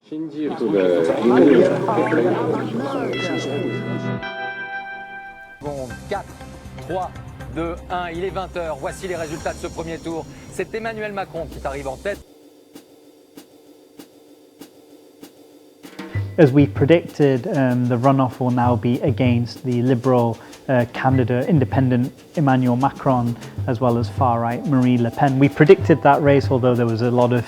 Bon, 4, 3, 2, 1, il est 20 heures. Voici les résultats de ce premier tour. C'est Emmanuel Macron qui arrive en tête. As we predicted, the runoff will now be against the Liberal candidate, independent Emmanuel Macron, as well as far-right Marine Le Pen. We predicted that race, although there was a lot of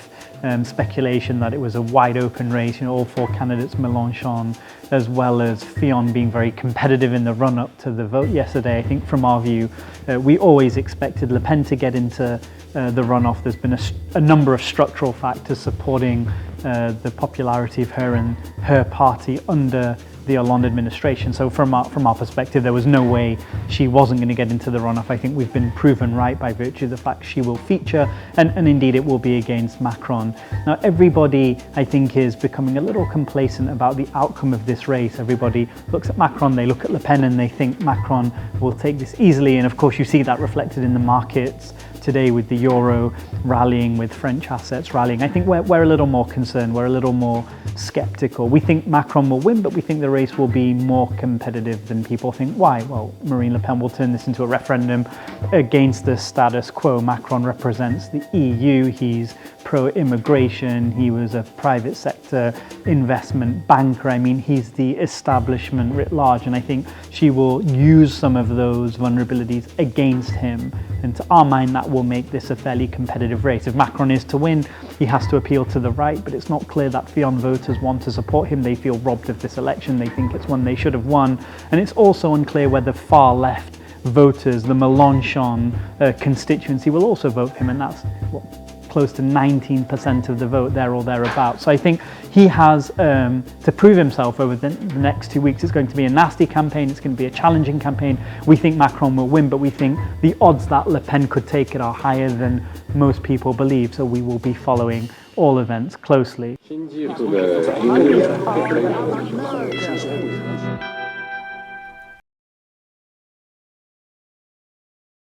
speculation that it was a wide-open race. You know, all four candidates, Mélenchon, as well as Fillon, being very competitive in the run-up to the vote yesterday. I think from our view, we always expected Le Pen to get into the runoff. There's been a number of structural factors supporting the popularity of her and her party under the Hollande administration. So from our perspective, there was no way she wasn't going to get into the runoff. I think we've been proven right by virtue of the fact she will feature, and indeed it will be against Macron. Now everybody, I think, is becoming a little complacent about the outcome of this race. Everybody looks at Macron, they look at Le Pen, and they think Macron will take this easily, and of course you see that reflected in the markets today with the euro rallying, with French assets rallying. I think we're a little more concerned, we're a little more skeptical. We think Macron will win, but we think the race will be more competitive than people think. Why? Well, Marine Le Pen will turn this into a referendum against the status quo. Macron represents the EU, he's pro-immigration, he was a private sector investment banker. I mean, he's the establishment writ large, and I think she will use some of those vulnerabilities against him. And to our mind, that will make this a fairly competitive race. If Macron is to win, he has to appeal to the right, but it's not clear that Fillon voters want to support him. They feel robbed of this election. They think it's one they should have won. And it's also unclear whether far left voters, the Mélenchon constituency, will also vote him, and that's close to 19% of the vote, there or thereabouts. So I think he has to prove himself over the next 2 weeks. It's going to be a nasty campaign, it's going to be a challenging campaign. We think Macron will win, but we think the odds that Le Pen could take it are higher than most people believe, so we will be following all events closely.